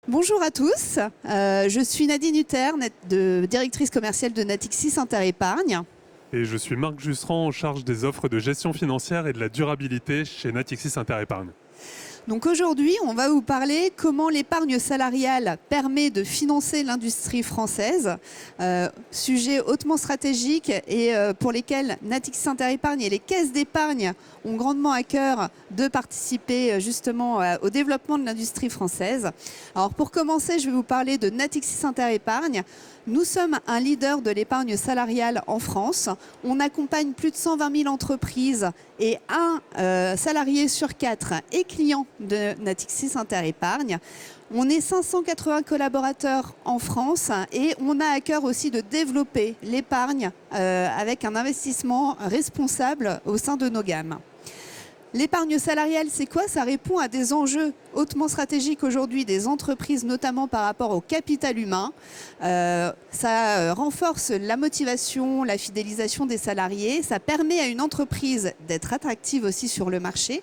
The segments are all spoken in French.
Bonjour à tous, je suis Nadine Hutter, directrice commerciale de Natixis Interépargne. Et je suis Marc Jusserand, en charge des offres de gestion financière et de la durabilité chez Natixis Interépargne. Donc aujourd'hui, on va vous parler comment l'épargne salariale permet de financer l'industrie française, sujet hautement stratégique et pour lesquels Natixis Interépargne et les caisses d'épargne ont grandement à cœur de participer justement au développement de l'industrie française. Alors pour commencer, je vais vous parler de Natixis Interépargne. Nous sommes un leader de l'épargne salariale en France. On accompagne plus de 120 000 entreprises et un salarié sur 4 est client de Natixis Interépargne. On est 580 collaborateurs en France et on a à cœur aussi de développer l'épargne avec un investissement responsable au sein de nos gammes. L'épargne salariale, c'est quoi? Ça répond à des enjeux hautement stratégiques aujourd'hui des entreprises, notamment par rapport au capital humain. Ça renforce la motivation, la fidélisation des salariés. Ça permet à une entreprise d'être attractive aussi sur le marché.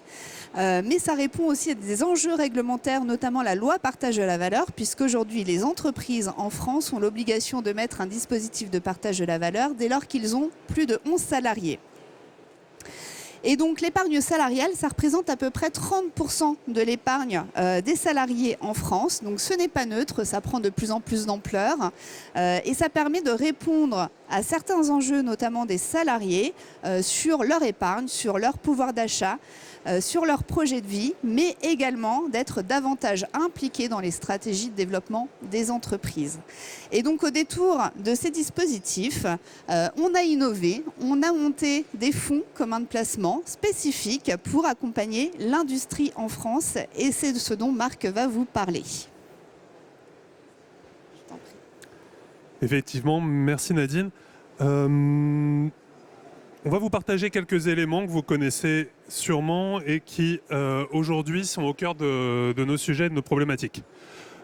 Mais ça répond aussi à des enjeux réglementaires, notamment la loi partage de la valeur, puisqu'aujourd'hui, les entreprises en France ont l'obligation de mettre un dispositif de partage de la valeur dès lors qu'ils ont plus de 11 salariés. Et donc l'épargne salariale, ça représente à peu près 30% de l'épargne des salariés en France. Donc ce n'est pas neutre, ça prend de plus en plus d'ampleur. Et ça permet de répondre à certains enjeux, notamment des salariés, sur leur épargne, sur leur pouvoir d'achat, sur leur projet de vie, mais également d'être davantage impliqués dans les stratégies de développement des entreprises. Et donc au détour de ces dispositifs, on a innové, on a monté des fonds communs de placement spécifiques pour accompagner l'industrie en France et c'est de ce dont Marc va vous parler. Effectivement, merci Nadine. On va vous partager quelques éléments que vous connaissez sûrement et qui aujourd'hui sont au cœur de nos sujets, de nos problématiques.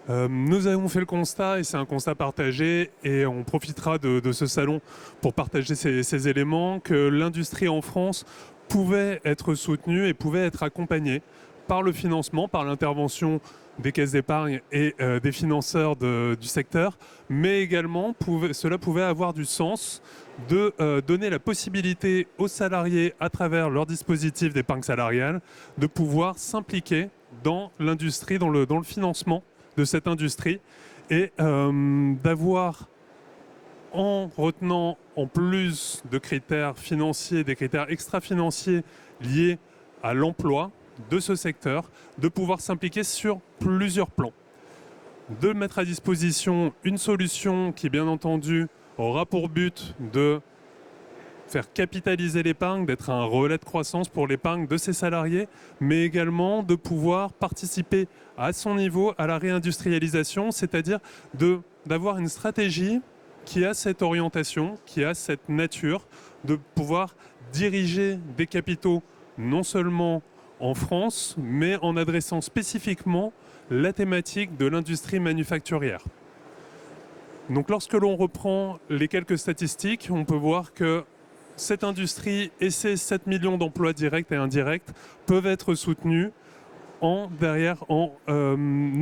Nous avons fait le constat, et c'est un constat partagé, et on profitera de ce salon pour partager ces éléments, que l'industrie en France pouvait être soutenue et pouvait être accompagnée par le financement, par l'intervention des caisses d'épargne et des financeurs du secteur, mais également cela pouvait avoir du sens de donner la possibilité aux salariés, à travers leur dispositif d'épargne salariale, de pouvoir s'impliquer dans l'industrie, dans le financement de cette industrie et d'avoir, en retenant en plus de critères financiers, des critères extra-financiers liés à l'emploi de ce secteur, de pouvoir s'impliquer sur plusieurs plans. De mettre à disposition une solution qui, bien entendu, aura pour but de faire capitaliser l'épargne, d'être un relais de croissance pour l'épargne de ses salariés, mais également de pouvoir participer à son niveau à la réindustrialisation, c'est-à-dire d'avoir une stratégie qui a cette orientation, qui a cette nature, de pouvoir diriger des capitaux non seulement en France, mais en adressant spécifiquement la thématique de l'industrie manufacturière. Donc lorsque l'on reprend les quelques statistiques, on peut voir que cette industrie et ses 7 millions d'emplois directs et indirects peuvent être soutenus en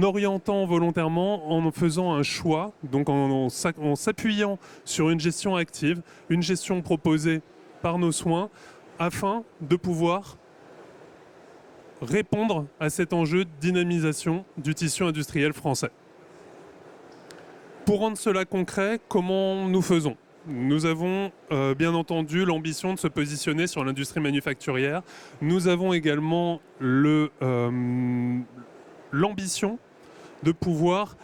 orientant volontairement, en faisant un choix, donc en s'appuyant sur une gestion active, une gestion proposée par nos soins, afin de pouvoir répondre à cet enjeu de dynamisation du tissu industriel français. Pour rendre cela concret, comment nous faisons ? Nous avons bien entendu l'ambition de se positionner sur l'industrie manufacturière. Nous avons également l'ambition de pouvoir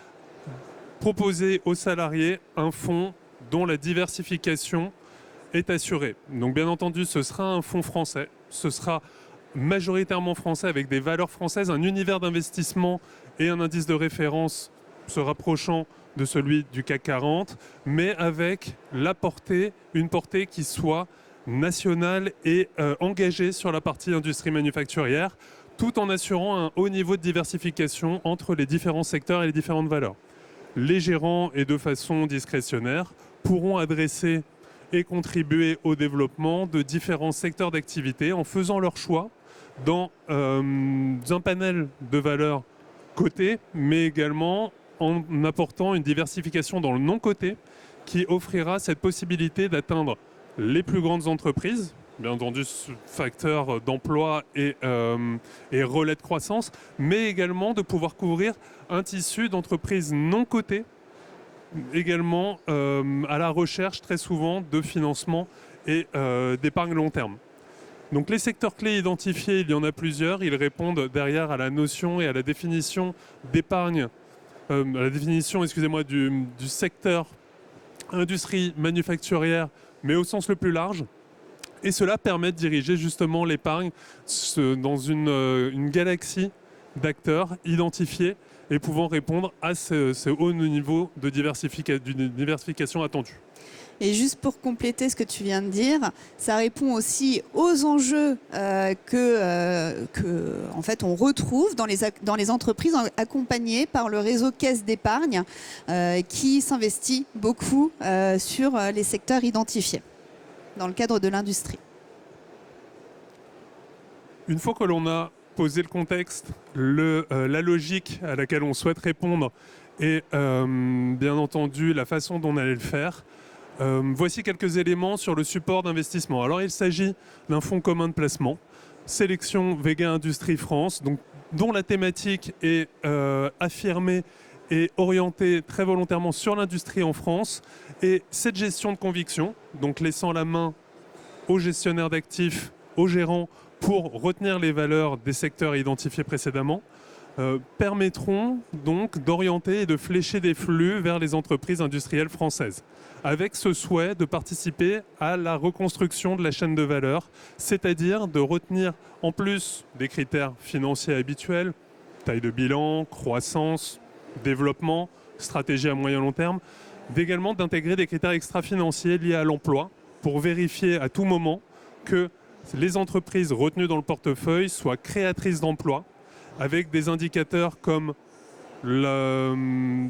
proposer aux salariés un fonds dont la diversification est assurée. Donc bien entendu, ce sera un fonds français, ce sera majoritairement français avec des valeurs françaises, un univers d'investissement et un indice de référence se rapprochant de celui du CAC 40, mais avec une portée qui soit nationale et engagée sur la partie industrie manufacturière, tout en assurant un haut niveau de diversification entre les différents secteurs et les différentes valeurs. Les gérants, et de façon discrétionnaire, pourront adresser et contribuer au développement de différents secteurs d'activité en faisant leur choix dans un panel de valeurs cotées, mais également en apportant une diversification dans le non-coté qui offrira cette possibilité d'atteindre les plus grandes entreprises, bien entendu facteur d'emploi et relais de croissance, mais également de pouvoir couvrir un tissu d'entreprises non cotées, également à la recherche très souvent de financement et d'épargne long terme. Donc les secteurs clés identifiés, il y en a plusieurs, ils répondent derrière à la notion et à la définition d'épargne, à la définition, excusez-moi, du secteur industrie manufacturière, mais au sens le plus large. Et cela permet de diriger justement l'épargne dans une galaxie d'acteurs identifiés et pouvant répondre à ce haut niveau de diversification attendue. Et juste pour compléter ce que tu viens de dire, ça répond aussi aux enjeux en fait, on retrouve dans les entreprises accompagnées par le réseau Caisse d'épargne qui s'investit beaucoup sur les secteurs identifiés dans le cadre de l'industrie. Une fois que l'on a posé le contexte, la logique à laquelle on souhaite répondre et bien entendu la façon dont on allait le faire, voici quelques éléments sur le support d'investissement. Alors il s'agit d'un fonds commun de placement, Sélection Vega Industrie France, dont la thématique est affirmée et orientée très volontairement sur l'industrie en France. Et cette gestion de conviction, donc laissant la main aux gestionnaires d'actifs, aux gérants, pour retenir les valeurs des secteurs identifiés précédemment, permettront donc d'orienter et de flécher des flux vers les entreprises industrielles françaises, avec ce souhait de participer à la reconstruction de la chaîne de valeur, c'est-à-dire de retenir, en plus des critères financiers habituels, taille de bilan, croissance, développement, stratégie à moyen long terme, d'également d'intégrer des critères extra-financiers liés à l'emploi pour vérifier à tout moment que les entreprises retenues dans le portefeuille soient créatrices d'emplois, avec des indicateurs comme le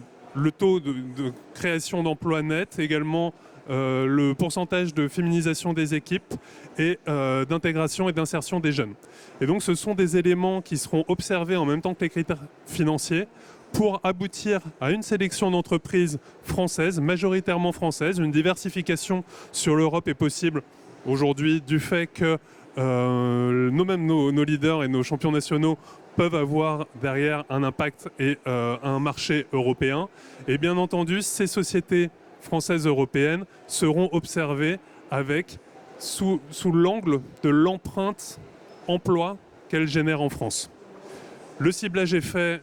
taux de création d'emplois net, également le pourcentage de féminisation des équipes et d'intégration et d'insertion des jeunes. Et donc ce sont des éléments qui seront observés en même temps que les critères financiers pour aboutir à une sélection d'entreprises françaises, majoritairement françaises. Une diversification sur l'Europe est possible aujourd'hui du fait que nos leaders et nos champions nationaux peuvent avoir derrière un impact et un marché européen. Et bien entendu, ces sociétés françaises européennes seront observées sous l'angle de l'empreinte emploi qu'elles génèrent en France. Le ciblage est fait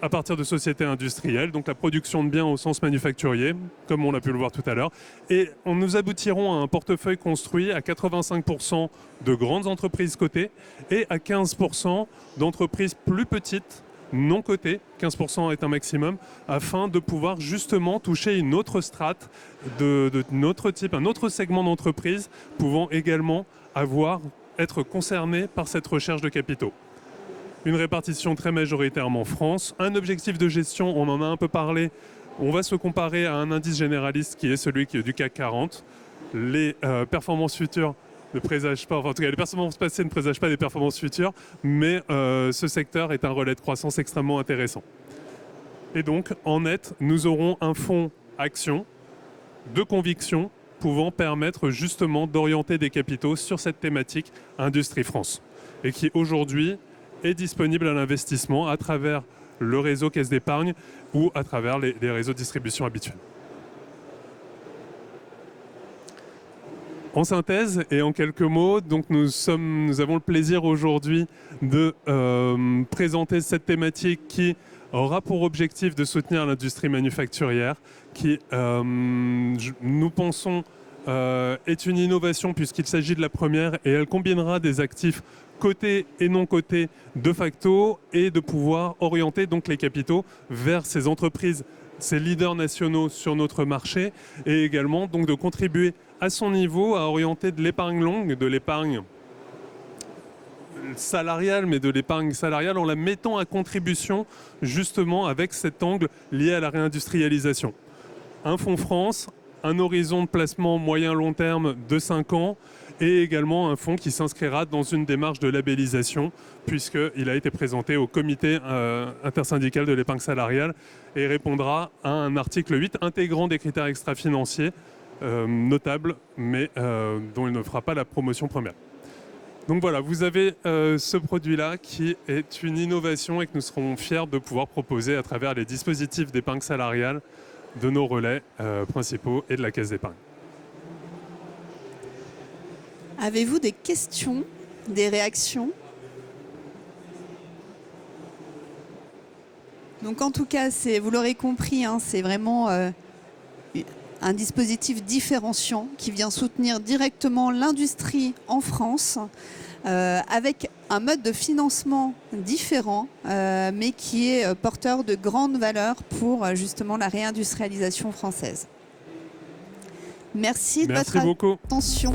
à partir de sociétés industrielles, donc la production de biens au sens manufacturier, comme on a pu le voir tout à l'heure. Et nous aboutirons à un portefeuille construit à 85% de grandes entreprises cotées et à 15% d'entreprises plus petites, non cotées, 15% est un maximum, afin de pouvoir justement toucher une autre strate de notre type, un autre segment d'entreprise pouvant également être concerné par cette recherche de capitaux. Une répartition très majoritairement France. Un objectif de gestion, on en a un peu parlé, on va se comparer à un indice généraliste qui est celui du CAC 40. Les performances futures ne présagent pas, enfin en tout cas les performances passées ne présagent pas des performances futures, mais ce secteur est un relais de croissance extrêmement intéressant. Et donc en net, nous aurons un fonds action de conviction pouvant permettre justement d'orienter des capitaux sur cette thématique Industrie France. Et qui aujourd'hui est disponible à l'investissement à travers le réseau Caisse d'épargne ou à travers les réseaux de distribution habituels. En synthèse et en quelques mots, donc nous avons le plaisir aujourd'hui de présenter cette thématique qui aura pour objectif de soutenir l'industrie manufacturière qui, nous pensons, est une innovation puisqu'il s'agit de la première et elle combinera des actifs cotés et non cotés de facto et de pouvoir orienter donc les capitaux vers ces entreprises, ces leaders nationaux sur notre marché et également donc de contribuer à son niveau à orienter de l'épargne longue, de l'épargne salariale, mais de l'épargne salariale en la mettant à contribution justement avec cet angle lié à la réindustrialisation. Un fonds France, un horizon de placement moyen-long terme de 5 ans et également un fonds qui s'inscrira dans une démarche de labellisation puisqu'il a été présenté au comité intersyndical de l'épargne salariale et répondra à un article 8 intégrant des critères extra-financiers notables mais dont il ne fera pas la promotion première. Donc voilà, vous avez ce produit-là qui est une innovation et que nous serons fiers de pouvoir proposer à travers les dispositifs d'épargne salariale de nos relais principaux et de la caisse d'épargne. Avez-vous des questions, des réactions? Donc en tout cas, vous l'aurez compris, hein, c'est vraiment un dispositif différenciant qui vient soutenir directement l'industrie en France avec un mode de financement différent mais qui est porteur de grandes valeurs pour justement la réindustrialisation française. Merci de votre attention.